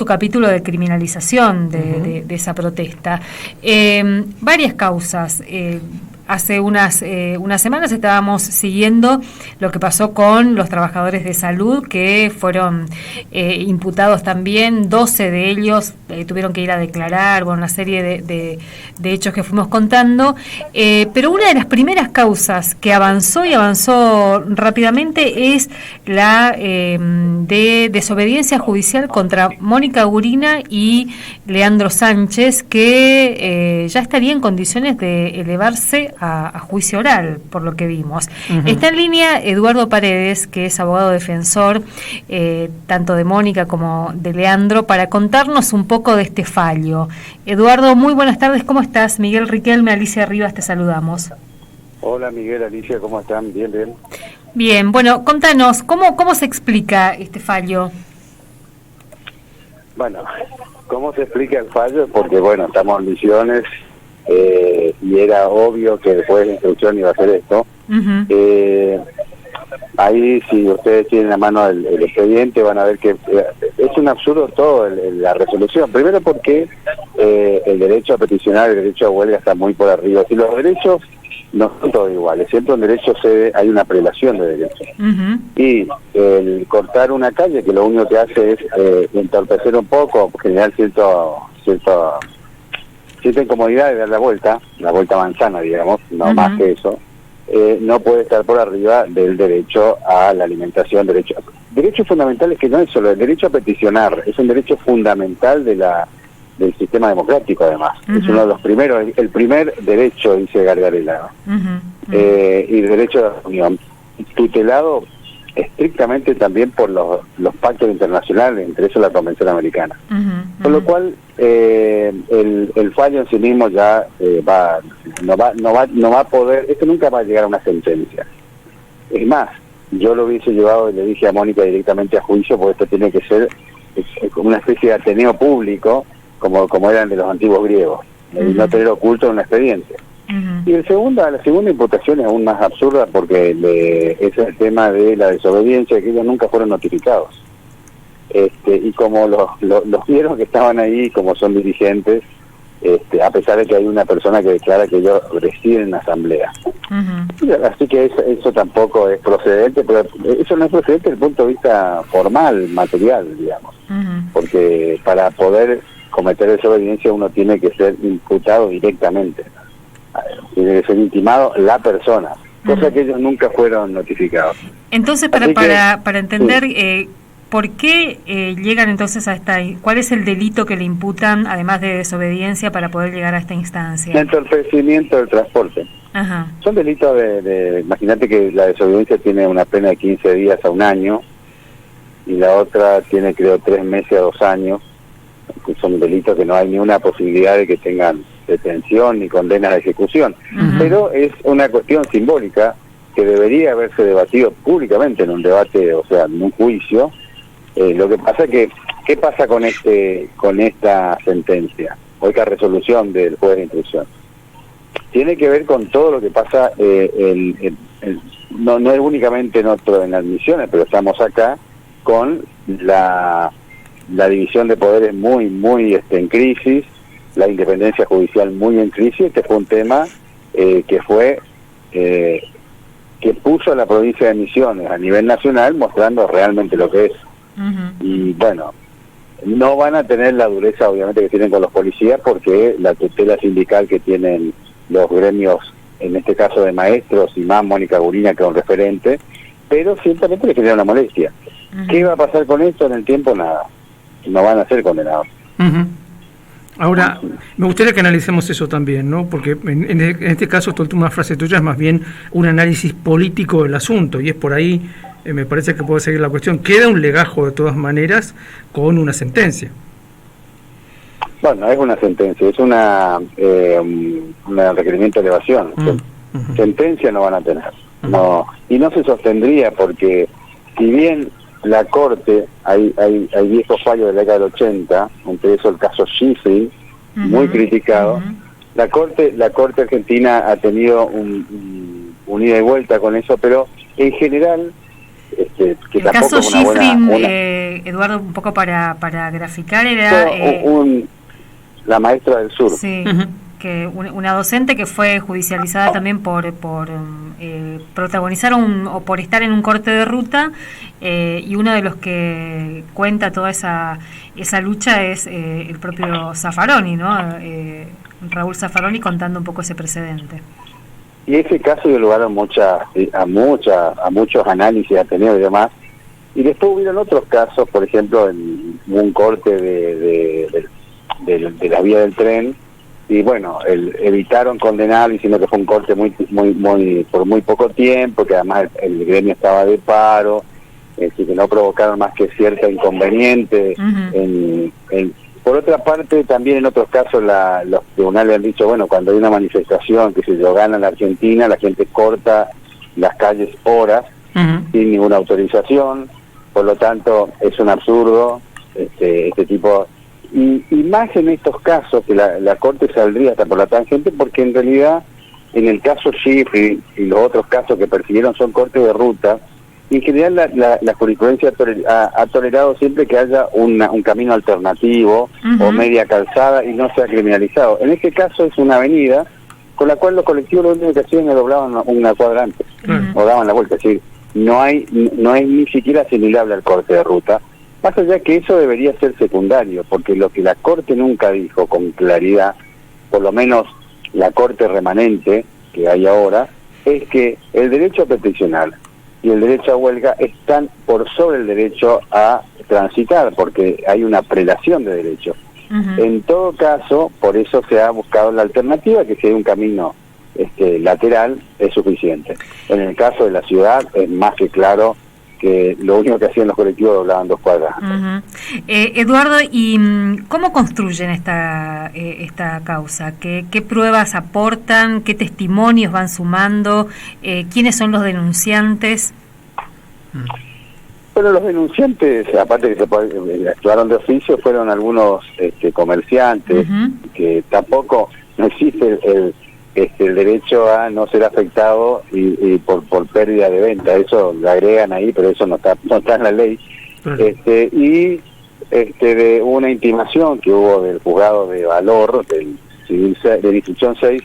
su capítulo de criminalización de esa protesta. Varias causas. Hace unas semanas estábamos siguiendo lo que pasó con los trabajadores de salud, que fueron imputados también. 12 de ellos tuvieron que ir a declarar, una serie de hechos que fuimos contando. Pero una de las primeras causas que avanzó y avanzó rápidamente es la de desobediencia judicial contra Mónica Gurina y Leandro Sánchez, que ya estaría en condiciones de elevarse a juicio oral, por lo que vimos. Está en línea Eduardo Paredes, que es abogado defensor tanto de Mónica como de Leandro, para contarnos un poco de este fallo. Eduardo, muy buenas tardes, ¿cómo estás? Miguel Riquelme, Alicia Rivas, te saludamos. Hola Miguel, Alicia, ¿cómo están? Bien, bien. Bien, bueno, contanos, ¿cómo se explica este fallo? Bueno, ¿cómo se explica el fallo? Porque, estamos en Misiones y era obvio que después de la instrucción iba a hacer esto. Ahí, si ustedes tienen a mano el expediente, van a ver que es un absurdo todo la resolución. Primero porque el derecho a peticionar, el derecho a huelga está muy por arriba. Si los derechos no son todos iguales, siempre un derecho hay una prelación de derechos. Y el cortar una calle, que lo único que hace es entorpecer un poco, generar cierta incomodidad de dar la vuelta manzana, digamos, no más que eso, no puede estar por arriba del derecho a la alimentación, derechos fundamentales, que no es solo el derecho a peticionar, es un derecho fundamental del sistema democrático, además. Es uno de los primeros, el primer derecho, dice Gargarella, y el derecho de reunión, tutelado estrictamente también por los pactos internacionales, entre eso la Convención Americana. Con lo cual, el fallo en sí mismo ya no va a poder, esto nunca va a llegar a una sentencia. Es más, yo lo hubiese llevado y le dije a Mónica directamente a juicio, porque esto tiene que ser como una especie de ateneo público, como eran de los antiguos griegos, y no tener oculto en un expediente. Y la segunda imputación es aún más absurda, porque es el tema de la desobediencia, que ellos nunca fueron notificados. Y como los vieron que estaban ahí, como son dirigentes, a pesar de que hay una persona que declara que ellos residen en la asamblea. Así que eso tampoco es procedente, pero eso no es procedente desde el punto de vista formal, material, digamos. Porque para poder cometer desobediencia uno tiene que ser imputado directamente. Tiene que ser intimado la persona, cosa que ellos nunca fueron notificados. Entonces, para entender, ¿por qué llegan entonces a cuál es el delito que le imputan, además de desobediencia, para poder llegar a esta instancia? Entorpecimiento del transporte. Son delitos imagínate que la desobediencia tiene una pena de 15 días a 1 año, y la otra tiene, creo, 3 meses a 2 años. Son delitos que no hay ni una posibilidad de que tengan detención ni condena de ejecución. Pero es una cuestión simbólica que debería haberse debatido públicamente en un debate, o sea, en un juicio. Lo que pasa es que, ¿qué pasa con esta sentencia, o esta resolución del juez de instrucción? Tiene que ver con todo lo que pasa, no es únicamente en admisiones, pero estamos acá con la división de poderes muy en crisis, la independencia judicial muy en crisis. Este fue un tema que puso a la provincia de Misiones a nivel nacional, mostrando realmente lo que es. Y no van a tener la dureza obviamente que tienen con los policías, porque la tutela sindical que tienen los gremios, en este caso de maestros, y más Mónica Gurina, que es un referente, pero ciertamente le genera una molestia. ¿Qué va a pasar con esto en el tiempo? Nada. No van a ser condenados. Ahora, me gustaría que analicemos eso también, ¿no? Porque en este caso, esta última frase tuya es más bien un análisis político del asunto, y es por ahí, me parece que puede seguir la cuestión. Queda un legajo de todas maneras con una sentencia. Es una sentencia, es un requerimiento de elevación. Sentencia no van a tener. No, y no se sostendría, porque si bien la Corte, hay viejos fallos de la década del 80, entre eso el caso Schifrin, muy criticado. La Corte argentina ha tenido un ida y vuelta con eso, pero en general que el tampoco caso es una Schifrin, buena... Eduardo, un poco para graficar, era... la maestra del sur. Sí, que una docente que fue judicializada también por protagonizar o por estar en un corte de ruta, y uno de los que cuenta toda esa lucha es el propio Zaffaroni, ¿no? Raúl Zaffaroni, contando un poco ese precedente. Y ese caso dio lugar a muchos análisis ateneos y demás. Y después hubieron otros casos, por ejemplo, en un corte de la vía del tren, y bueno, evitaron condenar diciendo que fue un corte por muy poco tiempo, que además el gremio estaba de paro, que no provocaron más que cierto inconveniente. Por otra parte, también en otros casos los tribunales han dicho, bueno, cuando hay una manifestación que se gana en la Argentina, la gente corta las calles horas sin ninguna autorización, por lo tanto es un absurdo este tipo. Y más en estos casos que la Corte saldría hasta por la tangente, porque en realidad en el caso Schifrin y los otros casos que persiguieron son cortes de ruta. En general la jurisprudencia ha tolerado siempre que haya un camino alternativo o media calzada y no sea criminalizado. En este caso es una avenida con la cual los colectivos lo único que hacían es doblaban una cuadra antes o daban la vuelta. Es decir, no es ni siquiera asimilable al corte de ruta. Más allá que eso debería ser secundario, porque lo que la Corte nunca dijo con claridad, por lo menos la Corte remanente que hay ahora, es que el derecho a peticionar y el derecho a huelga están por sobre el derecho a transitar, porque hay una prelación de derechos. En todo caso, por eso se ha buscado la alternativa, que si hay un camino lateral es suficiente. En el caso de la ciudad es más que claro que lo único que hacían los colectivos doblaban 2 cuadras. Eduardo, ¿y cómo construyen esta causa? ¿Qué pruebas aportan? ¿Qué testimonios van sumando? ¿Quiénes son los denunciantes? Bueno, los denunciantes, aparte que actuaron de oficio, fueron algunos comerciantes, que tampoco no existe el derecho a no ser afectado y por pérdida de venta. Eso lo agregan ahí, pero eso no está en la ley. Y de una intimación que hubo del juzgado de valor del civil de instrucción 6,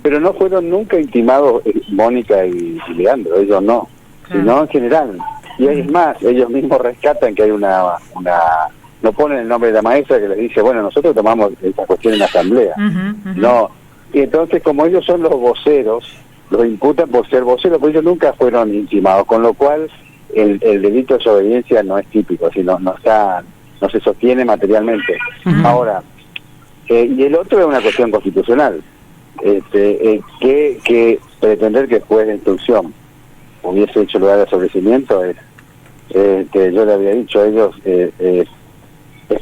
pero no fueron nunca intimados Mónica y Leandro, ellos no, sino en general. Y es más, ellos mismos rescatan que hay no ponen el nombre de la maestra que les dice, bueno, nosotros tomamos esta cuestión en la asamblea. No. Y entonces, como ellos son los voceros, los imputan por ser voceros, pues ellos nunca fueron intimados, con lo cual el delito de desobediencia no es típico, sino no se sostiene materialmente. Ahora, y el otro es una cuestión constitucional, que pretender que el juez de instrucción hubiese hecho lugar de sobrecimiento es, que yo le había dicho a ellos, es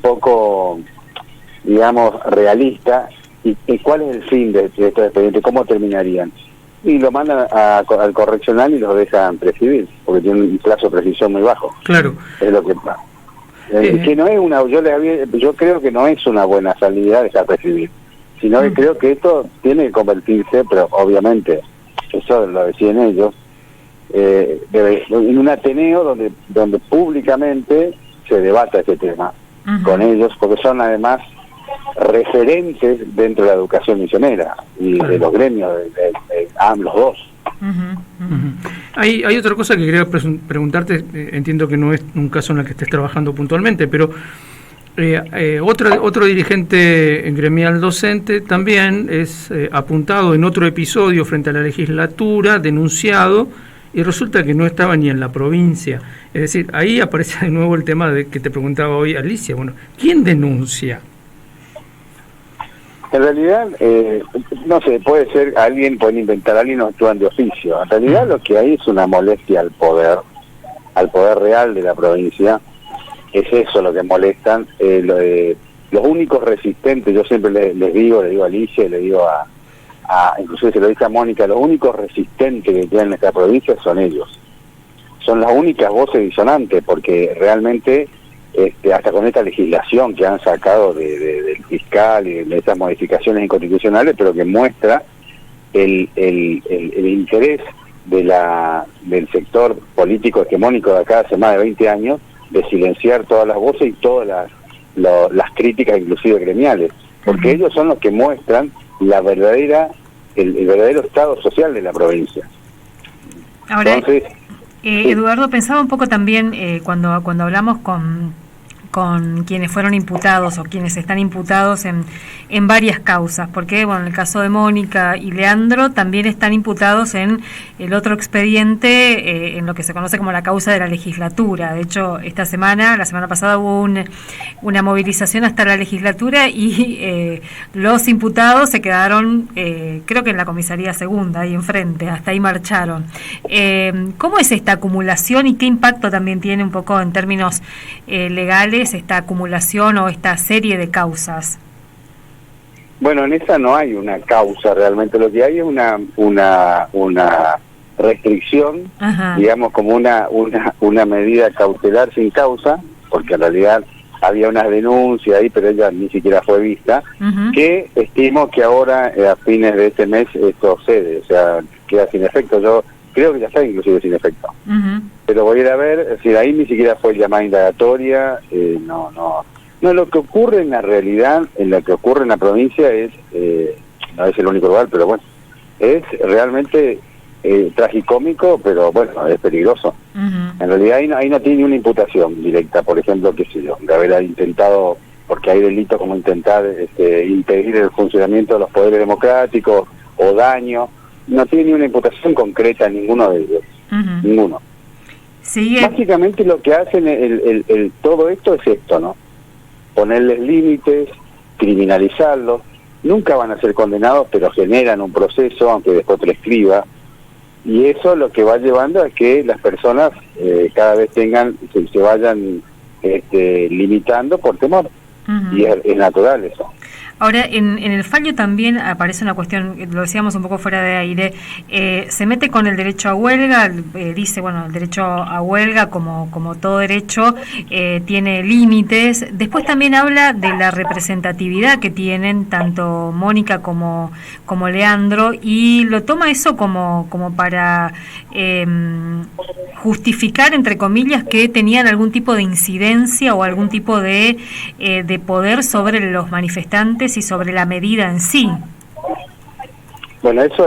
poco, digamos, realista. ¿Y cuál es el fin de estos expedientes? ¿Cómo terminarían? Y lo mandan al correccional y los dejan prescribir, porque tienen un plazo de prescripción muy bajo. Claro. Es lo que pasa. Que no es yo creo que no es una buena salida dejar prescribir, sino que creo que esto tiene que convertirse, pero obviamente eso lo deciden ellos, en un ateneo donde públicamente se debata este tema con ellos, porque son además referentes dentro de la educación misionera y de los gremios los dos. Hay otra cosa que quería preguntarte. Entiendo que no es un caso en el que estés trabajando puntualmente, pero otro dirigente gremial docente también es apuntado en otro episodio frente a la legislatura, denunciado, y resulta que no estaba ni en la provincia. Es decir, ahí aparece de nuevo el tema de que te preguntaba hoy Alicia. Bueno, ¿quién denuncia? En realidad, no sé, puede ser pueden inventar a alguien o actúan de oficio. En realidad lo que hay es una molestia al poder real de la provincia. Es eso lo que molestan. Los únicos resistentes, yo siempre les digo a Alicia, le digo inclusive se lo dice a Mónica, los únicos resistentes que quedan en esta provincia son ellos. Son las únicas voces disonantes, porque realmente hasta con esta legislación que han sacado del fiscal y de estas modificaciones inconstitucionales, pero que muestra el interés del sector político hegemónico de acá hace más de 20 años, de silenciar todas las voces y todas las críticas, inclusive gremiales, porque ellos son los que muestran el verdadero estado social de la provincia. Ahora, entonces, Eduardo, pensaba un poco también cuando hablamos con quienes fueron imputados o quienes están imputados en varias causas, porque bueno, en el caso de Mónica y Leandro también están imputados en el otro expediente, en lo que se conoce como la causa de la legislatura. De hecho, la semana pasada hubo una movilización hasta la legislatura y los imputados se quedaron, creo que en la comisaría segunda, ahí enfrente, hasta ahí marcharon. ¿Cómo es esta acumulación y qué impacto también tiene un poco en términos legales esta acumulación o esta serie de causas? Bueno, en esa no hay una causa realmente, lo que hay es una restricción, Ajá. digamos como una medida cautelar sin causa, porque en realidad había una denuncia ahí, pero ella ni siquiera fue vista, Uh-huh. que estimo que ahora a fines de este mes esto cede, o sea, queda sin efecto. Yo creo que ya está inclusive sin efecto. Uh-huh. Pero voy a ir a ver, es decir, ahí ni siquiera fue llamada indagatoria, no, lo que ocurre en la realidad, en lo que ocurre en la provincia es, no es el único lugar, pero bueno, es realmente tragicómico, pero bueno, es peligroso. Uh-huh. En realidad ahí no tiene una imputación directa, por ejemplo, qué sé yo, de haber intentado, porque hay delitos como intentar impedir el funcionamiento de los poderes democráticos o daño. No tiene ni una imputación concreta en ninguno de ellos. Uh-huh. Ninguno. Sí, Básicamente lo que hacen todo esto es esto, ¿no? Ponerles límites, criminalizarlos. Nunca van a ser condenados, pero generan un proceso, aunque después prescriba. Y eso lo que va llevando a que las personas cada vez se vayan limitando por temor. Uh-huh. Y es natural eso. Ahora, en el fallo también aparece una cuestión, lo decíamos un poco fuera de aire, se mete con el derecho a huelga, dice, bueno, el derecho a huelga, como todo derecho, tiene límites. Después también habla de la representatividad que tienen tanto Mónica como Leandro, y lo toma eso como para justificar, entre comillas, que tenían algún tipo de incidencia o algún tipo de poder sobre los manifestantes y sobre la medida en sí. Bueno, eso,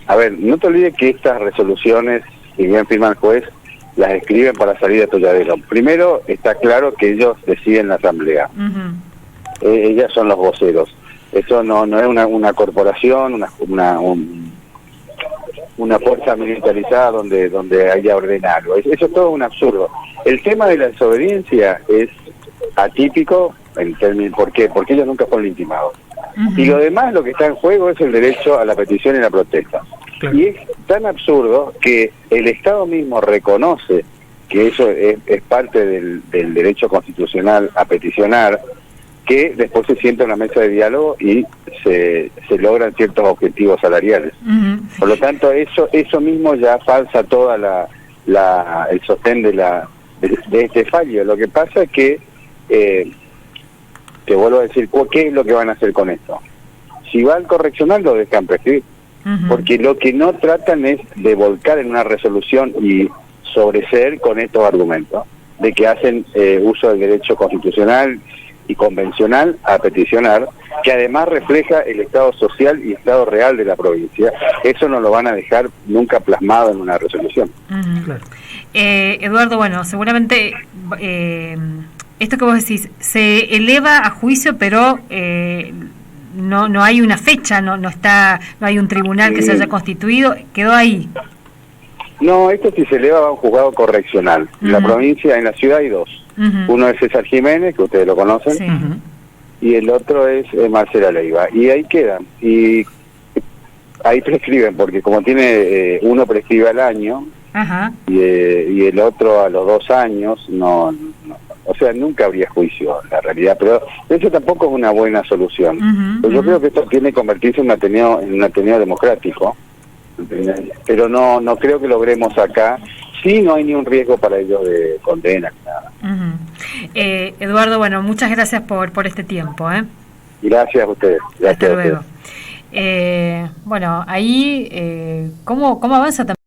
a ver, no te olvides que estas resoluciones, si bien firma el juez, las escriben para salir de atolladero. Primero, está claro que ellos deciden la asamblea. Uh-huh. Ellas son los voceros. Eso no es una corporación, una fuerza militarizada donde haya ordena algo. Eso es todo un absurdo. El tema de la desobediencia es atípico en términos, ¿por qué? Porque ellos nunca fueron intimados. Uh-huh. Y lo demás, lo que está en juego es el derecho a la petición y la protesta. Claro. Y es tan absurdo que el Estado mismo reconoce que eso es parte del derecho constitucional a peticionar, que después se sienta en una mesa de diálogo y se logran ciertos objetivos salariales. Uh-huh. Por lo tanto, eso mismo ya falsa toda el sostén de este fallo. Lo que pasa es que te vuelvo a decir, ¿qué es lo que van a hacer con esto? Si va al correccional, lo dejan prescribir. Uh-huh. Porque lo que no tratan es de volcar en una resolución y sobreseer con estos argumentos, de que hacen uso del derecho constitucional y convencional a peticionar, que además refleja el estado social y estado real de la provincia. Eso no lo van a dejar nunca plasmado en una resolución. Uh-huh. Claro. Eduardo, bueno, seguramente... esto que vos decís, se eleva a juicio, pero no hay una fecha, no hay un tribunal que se haya constituido, quedó ahí. No, esto si se eleva va a un juzgado correccional. En la provincia, en la ciudad hay dos. Uh-huh. Uno es César Jiménez, que ustedes lo conocen, sí. Uh-huh. Y el otro es Marcela Leiva. Y ahí quedan. Y ahí prescriben, porque como tiene uno prescribe al año, uh-huh. y el otro a los 2 años, no, o sea, nunca habría juicio en la realidad, pero eso tampoco es una buena solución. Uh-huh, pues yo creo que esto tiene que convertirse en un ateneo democrático, pero no creo que logremos acá. Sí, no hay ni un riesgo para ellos de condena, nada. Uh-huh. Eduardo, bueno, muchas gracias por este tiempo. Gracias a ustedes. Gracias. Hasta luego. Bueno, ahí, ¿cómo avanza también?